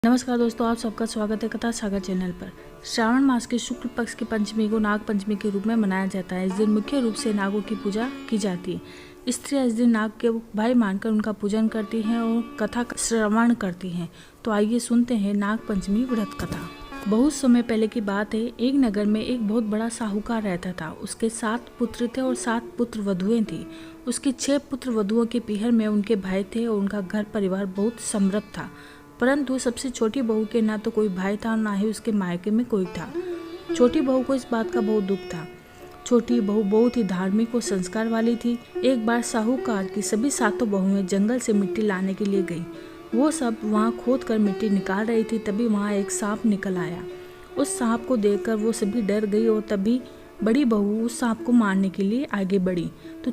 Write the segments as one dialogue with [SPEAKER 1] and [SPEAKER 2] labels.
[SPEAKER 1] नमस्कार दोस्तों, आप सबका स्वागत है कथा सागर चैनल पर। श्रावण मास के शुक्ल पक्ष की पंचमी को नाग पंचमी के रूप में मनाया जाता है। इस दिन मुख्य रूप से नागों की पूजा की जाती है। स्त्रियां इस दिन नाग के भाई मानकर उनका पूजन करती हैं और कथा श्रवण करती हैं। तो आइए सुनते हैं नाग पंचमी व्रत कथा। बहुत समय पहले की बात है, एक नगर में एक बहुत बड़ा साहूकार रहता था। उसके 7 पुत्र थे और 7 पुत्र वधुएं थी। उसके 6 पुत्र वधुओं के पीहर में उनके भाई थे और उनका घर परिवार बहुत समृद्ध था। परंतु सबसे छोटी बहू के ना तो कोई भाई था और ना ही उसके मायके में कोई था। छोटी बहू को इस बात का बहुत दुख था। छोटी बहू बहुत ही धार्मिक और संस्कार वाली थी। एक बार साहूकार की सभी 7 बहुएं जंगल से मिट्टी लाने के लिए गई। वो सब वहाँ खोद कर मिट्टी निकाल रही थी, तभी वहाँ एक सांप निकल आया। उस सांप को देखकर वो सभी डर गई और तभी बड़ी बहू उस सांप को मारने के लिए आगे बढ़ी तो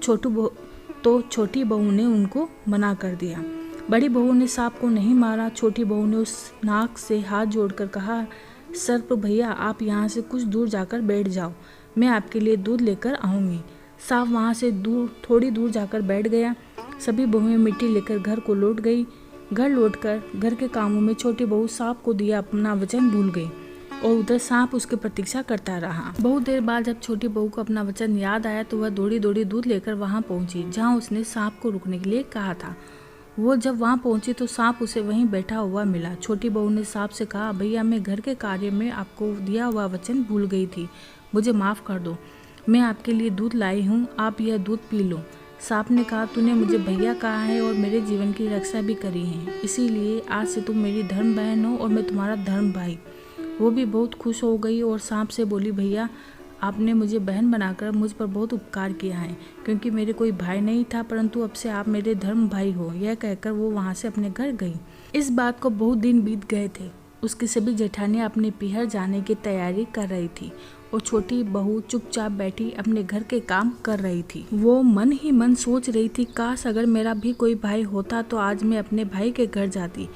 [SPEAKER 1] छोटी बहू ने उनको मना कर दिया। बड़ी बहू ने सांप को नहीं मारा। छोटी बहू ने उस नाग से हाथ जोड़कर कहा, सर्प भैया, आप यहाँ से कुछ दूर जाकर बैठ जाओ, मैं आपके लिए दूध लेकर आऊँगी। सांप वहाँ से थोड़ी दूर जाकर बैठ गया। सभी बहुएं मिट्टी लेकर घर को लौट गई। घर लौटकर घर के कामों में छोटी बहू सांप को दिया अपना वचन भूल गई और उधर सांप उसकी प्रतीक्षा करता रहा। बहुत देर बाद जब छोटी बहू को अपना वचन याद आया तो वह दौड़ी दौड़ी दूध लेकर वहाँ पहुँची जहाँ उसने सांप को रुकने के लिए कहा था। वो जब वहाँ पहुंची तो सांप उसे वहीं बैठा हुआ मिला। छोटी बहू ने सांप से कहा, भैया, मैं घर के कार्य में आपको दिया हुआ वचन भूल गई थी, मुझे माफ़ कर दो। मैं आपके लिए दूध लाई हूँ, आप यह दूध पी लो। सांप ने कहा, तूने मुझे भैया कहा है और मेरे जीवन की रक्षा भी करी है, इसीलिए आज से तुम मेरी धर्म बहन हो और मैं तुम्हारा धर्म भाई। वो भी बहुत खुश हो गई और सांप से बोली, भैया, आपने मुझे बहन बनाकर मुझ पर बहुत उपकार किया है, क्योंकि मेरे कोई भाई नहीं था, परंतु अब से आप मेरे धर्म भाई हो। यह कहकर वो वहाँ से अपने घर गई। इस बात को बहुत दिन बीत गए थे। उसकी सभी जेठानियाँ अपने पीहर जाने की तैयारी कर रही थी और छोटी बहू चुपचाप बैठी अपने घर के काम कर रही थी। वो मन ही मन सोच रही थी, काश अगर मेरा भी कोई भाई होता तो आज मैं अपने भाई के घर जाती।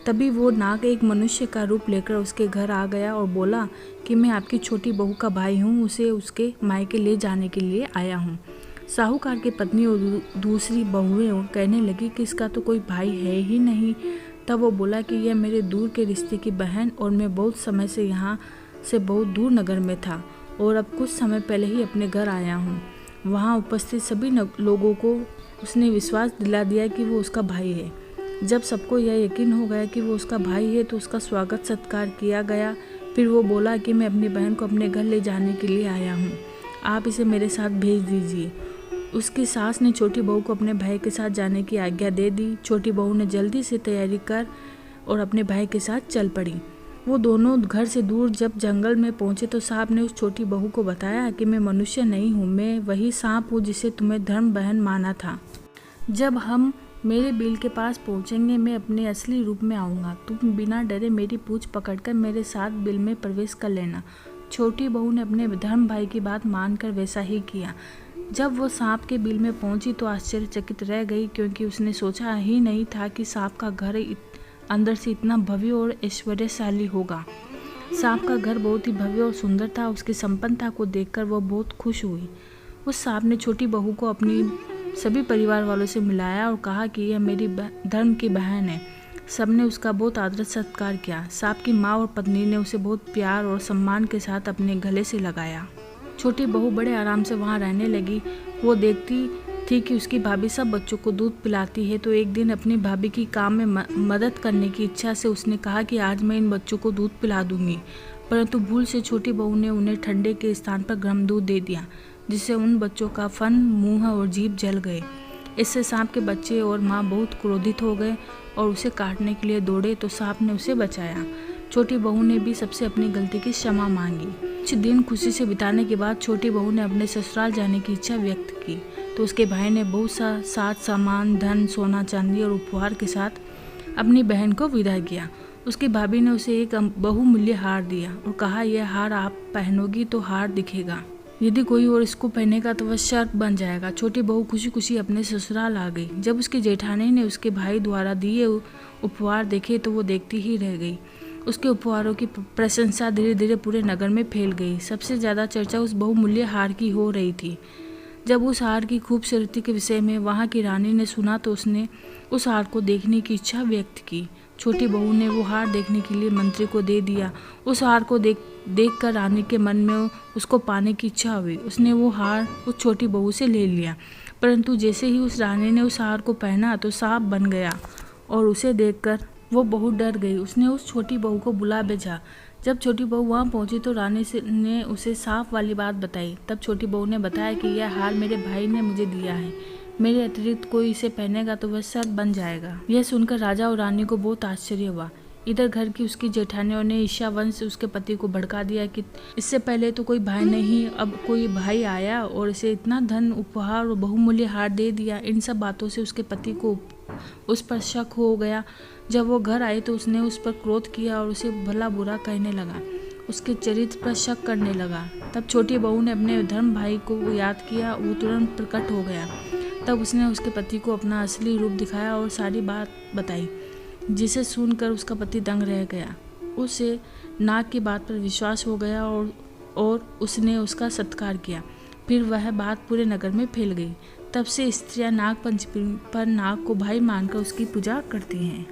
[SPEAKER 1] तभी वो नाग एक मनुष्य का रूप लेकर उसके घर आ गया और बोला कि मैं आपकी छोटी बहू का भाई हूँ, उसे उसके मायके ले जाने के लिए आया हूँ। साहूकार की पत्नी और दूसरी बहुएं कहने लगी कि इसका तो कोई भाई है ही नहीं। तब वो बोला कि यह मेरे दूर के रिश्ते की बहन और मैं बहुत समय से यहाँ से बहुत दूर नगर में था और अब कुछ समय पहले ही अपने घर आया हूँ। वहाँ उपस्थित सभी लोगों को उसने विश्वास दिला दिया कि वो उसका भाई है। जब सबको यह यकीन हो गया कि वो उसका भाई है तो उसका स्वागत सत्कार किया गया। फिर वो बोला कि मैं अपनी बहन को अपने घर ले जाने के लिए आया हूँ, आप इसे मेरे साथ भेज दीजिए। उसकी सास ने छोटी बहू को अपने भाई के साथ जाने की आज्ञा दे दी। छोटी बहू ने जल्दी से तैयारी कर और अपने भाई के साथ चल पड़ी। वो दोनों घर से दूर जब जंगल में पहुँचे तो सांप ने उस छोटी बहू को बताया कि मैं मनुष्य नहीं हूँ, मैं वही सांप हूँ जिसे तुम्हें धर्म बहन माना था। जब हम मेरे बिल के पास पहुंचेंगे मैं अपने असली रूप में आऊँगा। तुम बिना डरे मेरी पूंछ पकड़कर मेरे साथ बिल में प्रवेश कर लेना। छोटी बहू ने अपने धर्म भाई की बात मानकर वैसा ही किया। जब वो सांप के बिल में पहुंची तो आश्चर्यचकित रह गई, क्योंकि उसने सोचा ही नहीं था कि सांप का घर अंदर से इतना भव्य और ऐश्वर्यशाली होगा। सांप का घर बहुत ही भव्य और सुंदर था। उसकी संपन्नता को देखकर वो बहुत खुश हुई। उस सांप ने छोटी बहू को अपनी सभी परिवार वालों से मिलाया और कहा कि यह मेरी धर्म की बहन है। सबने उसका बहुत आदर सत्कार किया। सांप की माँ और पत्नी ने उसे बहुत प्यार और सम्मान के साथ अपने गले से लगाया। छोटी बहू बड़े आराम से वहाँ रहने लगी। वो देखती थी कि उसकी भाभी सब बच्चों को दूध पिलाती है, तो एक दिन अपनी भाभी की काम में मदद करने की इच्छा से उसने कहा कि आज मैं इन बच्चों को दूध पिला दूंगी। परंतु भूल से छोटी बहू ने उन्हें ठंडे के स्थान पर गर्म दूध दे दिया, जिससे उन बच्चों का फन, मुंह और जीभ जल गए। इससे सांप के बच्चे और माँ बहुत क्रोधित हो गए और उसे काटने के लिए दौड़े, तो सांप ने उसे बचाया। छोटी बहू ने भी सबसे अपनी गलती की क्षमा मांगी। कुछ दिन खुशी से बिताने के बाद छोटी बहू ने अपने ससुराल जाने की इच्छा व्यक्त की, तो उसके भाई ने बहुत सा साथ सामान, धन, सोना चांदी और उपहार के साथ अपनी बहन को विदा किया। उसकी भाभी ने उसे एक बहुमूल्य हार दिया और कहा, यह हार आप पहनोगी तो हार दिखेगा, यदि कोई और इसको पहनेगा तो वह सर्प बन जाएगा। छोटी बहू खुशी खुशी अपने ससुराल आ गई। जब उसकी जेठानी ने उसके भाई द्वारा दिए उपहार देखे तो वो देखती ही रह गई। उसके उपहारों की प्रशंसा धीरे धीरे पूरे नगर में फैल गई। सबसे ज़्यादा चर्चा उस बहुमूल्य हार की हो रही थी। जब उस हार की खूबसूरती के विषय में वहाँ की रानी ने सुना तो उसने उस हार को देखने की इच्छा व्यक्त की। छोटी बहू ने वो हार देखने के लिए मंत्री को दे दिया। उस हार को देखकर रानी के मन में उसको पाने की इच्छा हुई। उसने वो हार उस छोटी बहू से ले लिया, परंतु जैसे ही उस रानी ने उस हार को पहना तो सांप बन गया और उसे देखकर वो बहुत डर गई। उसने उस छोटी बहू को बुला भेजा। जब छोटी बहू वहाँ पहुंची तो रानी ने उसे सांप वाली बात बताई। तब छोटी बहू ने बताया कि यह हार मेरे भाई ने मुझे दिया है, मेरे अतिरिक्त कोई इसे पहनेगा तो वह सर्प बन जाएगा। यह सुनकर राजा और रानी को बहुत आश्चर्य हुआ। इधर घर की उसकी जेठानियों ने ईर्ष्यावश उसके पति को भड़का दिया कि इससे पहले तो कोई भाई नहीं, अब कोई भाई आया और इसे इतना धन उपहार और बहुमूल्य हार दे दिया। इन सब बातों से उसके पति को उस पर शक हो गया। जब वो घर आई तो उसने उस पर क्रोध किया और उसे भला बुरा कहने लगा, उसके चरित्र पर शक करने लगा। तब छोटी बहू ने अपने धर्म भाई को याद किया, वो तुरंत प्रकट हो गया। तब उसने उसके पति को अपना असली रूप दिखाया और सारी बात बताई, जिसे सुनकर उसका पति दंग रह गया। उसे नाग की बात पर विश्वास हो गया और उसने उसका सत्कार किया। फिर वह बात पूरे नगर में फैल गई। तब से स्त्रियां नाग पंचमी पर नाग को भाई मानकर उसकी पूजा करती हैं।